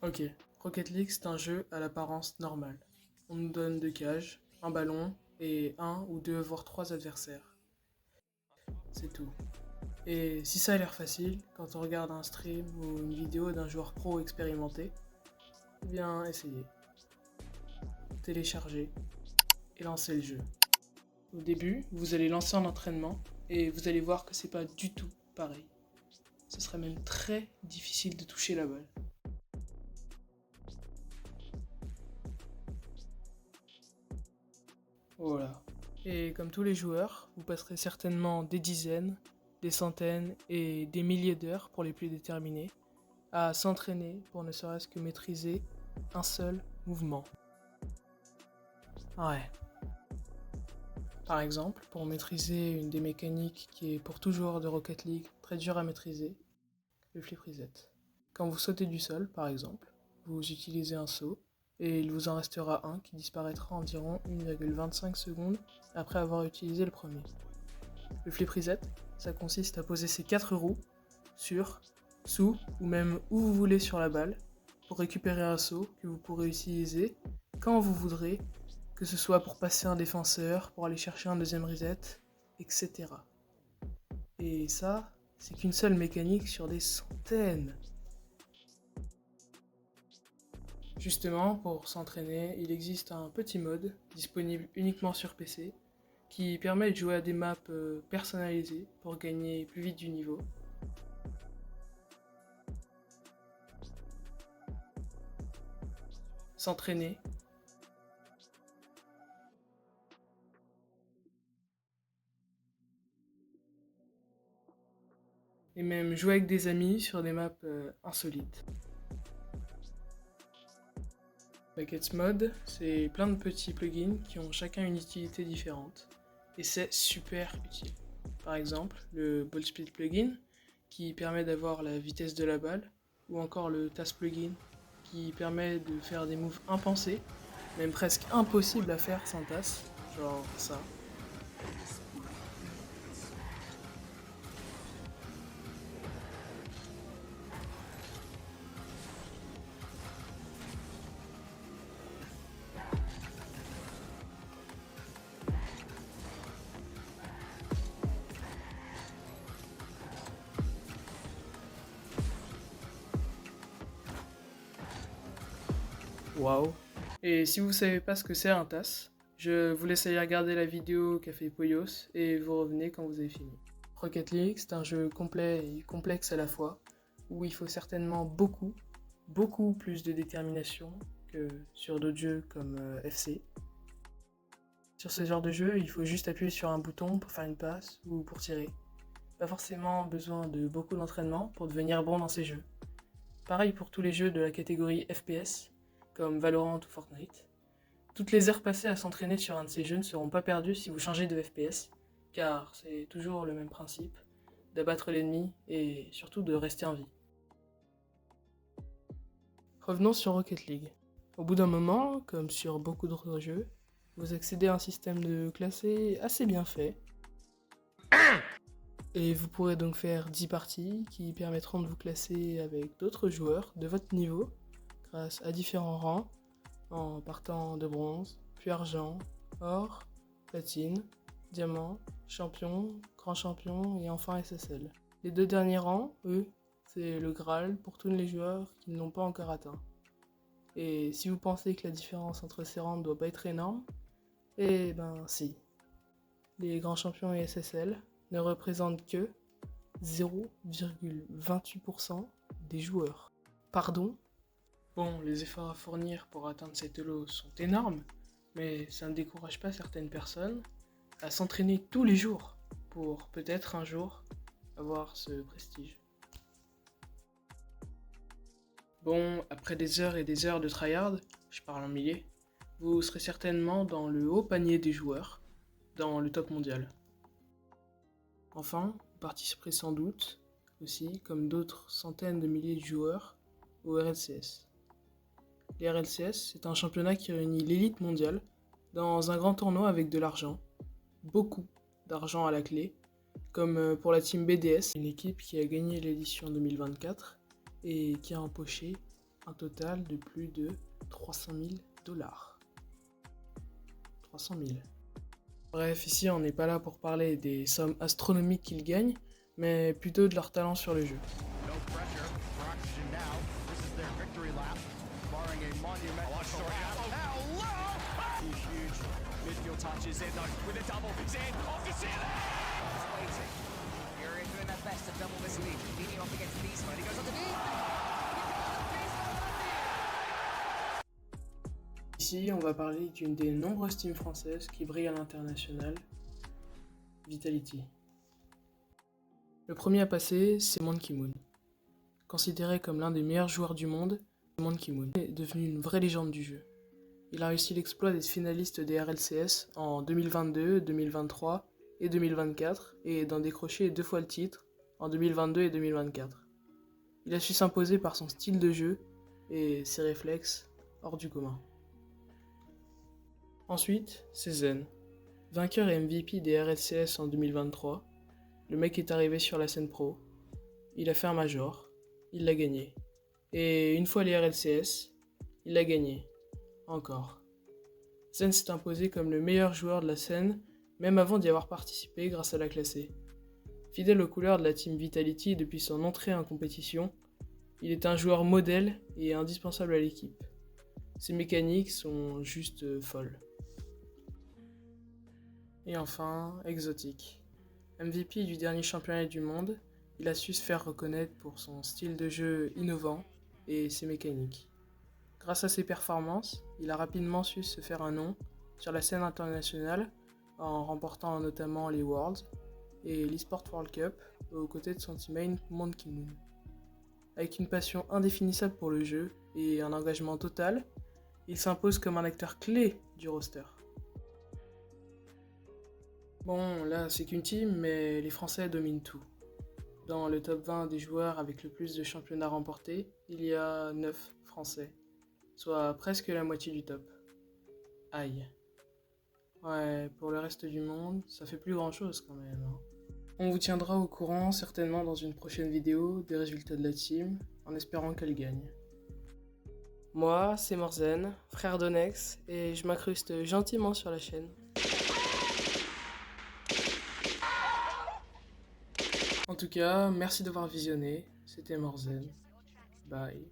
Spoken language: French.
Ok, Rocket League c'est un jeu à l'apparence normale. On nous donne deux cages, un ballon et un ou deux voire trois adversaires. C'est tout. Et si ça a l'air facile, quand on regarde un stream ou une vidéo d'un joueur pro expérimenté, eh bien essayez, téléchargez et lancez le jeu. Au début, vous allez lancer un entraînement et vous allez voir que c'est pas du tout pareil. Ce sera même très difficile de toucher la balle. Voilà. Et comme tous les joueurs, vous passerez certainement des dizaines, des centaines et des milliers d'heures pour les plus déterminés à s'entraîner pour ne serait-ce que maîtriser un seul mouvement. Ouais. Par exemple, pour maîtriser une des mécaniques qui est pour tout joueur de Rocket League très dur à maîtriser, le flip reset. Quand vous sautez du sol, par exemple, vous utilisez un saut et il vous en restera un qui disparaîtra environ 1,25 secondes après avoir utilisé le premier. Le flip reset, ça consiste à poser ses 4 roues sur, sous ou même où vous voulez sur la balle pour récupérer un saut que vous pourrez utiliser quand vous voudrez, que ce soit pour passer un défenseur, pour aller chercher un deuxième reset, etc. Et ça, c'est qu'une seule mécanique sur des centaines. Justement, pour s'entraîner, il existe un petit mode disponible uniquement sur PC qui permet de jouer à des maps personnalisées pour gagner plus vite du niveau. S'entraîner, et même jouer avec des amis sur des maps insolites. Buckets Mode, c'est plein de petits plugins qui ont chacun une utilité différente et c'est super utile. Par exemple, le Ball Speed plugin qui permet d'avoir la vitesse de la balle ou encore le TAS plugin qui permet de faire des moves impensés, même presque impossibles à faire sans TAS, genre ça. Waouh. Et si vous savez pas ce que c'est un TAS, je vous laisse aller regarder la vidéo qu'a fait Poyos et vous revenez quand vous avez fini. Rocket League, c'est un jeu complet et complexe à la fois, où il faut certainement beaucoup plus de détermination que sur d'autres jeux comme FC. Sur ce genre de jeu, il faut juste appuyer sur un bouton pour faire une passe ou pour tirer. Pas forcément besoin de beaucoup d'entraînement pour devenir bon dans ces jeux. Pareil pour tous les jeux de la catégorie FPS, comme Valorant ou Fortnite. Toutes les heures passées à s'entraîner sur un de ces jeux ne seront pas perdues si vous changez de FPS, car c'est toujours le même principe, d'abattre l'ennemi et surtout de rester en vie. Revenons sur Rocket League. Au bout d'un moment, comme sur beaucoup d'autres jeux, vous accédez à un système de classé assez bien fait. Et vous pourrez donc faire 10 parties qui permettront de vous classer avec d'autres joueurs de votre niveau grâce à différents rangs en partant de bronze, puis argent, or, platine, diamant, champion, grand champion et enfin SSL. Les deux derniers rangs, eux, c'est le Graal pour tous les joueurs qui ne l'ont pas encore atteint. Et si vous pensez que la différence entre ces rangs ne doit pas être énorme, eh ben si. Les grands champions et SSL ne représentent que 0,28% des joueurs. Pardon? Bon, les efforts à fournir pour atteindre cet elo sont énormes, mais ça ne décourage pas certaines personnes à s'entraîner tous les jours pour peut-être un jour avoir ce prestige. Bon, après des heures et des heures de tryhard, je parle en milliers, vous serez certainement dans le haut panier des joueurs, dans le top mondial. Enfin, vous participerez sans doute aussi, comme d'autres centaines de milliers de joueurs, au RLCS. Les RLCS, c'est un championnat qui réunit l'élite mondiale dans un grand tournoi avec de l'argent, beaucoup d'argent à la clé, comme pour la team BDS, une équipe qui a gagné l'édition 2024 et qui a empoché un total de plus de 300 000 dollars. 300 000. Bref, ici on n'est pas là pour parler des sommes astronomiques qu'ils gagnent, mais plutôt de leur talent sur le jeu. Ici, on va parler d'une des nombreuses teams françaises qui brillent à l'international, Vitality. Le premier à passer, c'est Monkey Moon. Considéré comme l'un des meilleurs joueurs du monde, Monkey Moon est devenu une vraie légende du jeu. Il a réussi l'exploit d'être finaliste des RLCS en 2022, 2023 et 2024 et d'en décrocher 2 fois le titre en 2022 et 2024. Il a su s'imposer par son style de jeu et ses réflexes hors du commun. Ensuite, c'est Zen. Vainqueur et MVP des RLCS en 2023, le mec est arrivé sur la scène pro, il a fait un major, il l'a gagné. Et une fois les RLCS, il l'a gagné. Encore. Zen s'est imposé comme le meilleur joueur de la scène, même avant d'y avoir participé grâce à la classée. Fidèle aux couleurs de la team Vitality depuis son entrée en compétition, il est un joueur modèle et indispensable à l'équipe. Ses mécaniques sont juste folles. Et enfin, Exotic. MVP du dernier championnat du monde, il a su se faire reconnaître pour son style de jeu innovant et ses mécaniques. Grâce à ses performances, il a rapidement su se faire un nom sur la scène internationale en remportant notamment les Worlds et l'eSport World Cup aux côtés de son teammate Monkey Moon. Avec une passion indéfinissable pour le jeu et un engagement total, il s'impose comme un acteur clé du roster. Bon, là c'est qu'une team, mais les Français dominent tout. Dans le top 20 des joueurs avec le plus de championnats remportés, il y a 9 Français, soit presque la moitié du top. Aïe. Ouais, pour le reste du monde, ça fait plus grand chose quand même. Hein. On vous tiendra au courant certainement dans une prochaine vidéo des résultats de la team, en espérant qu'elle gagne. Moi, c'est Morzen, frère d'Onex, et je m'incruste gentiment sur la chaîne. En tout cas, merci d'avoir visionné, c'était Morzen. Bye.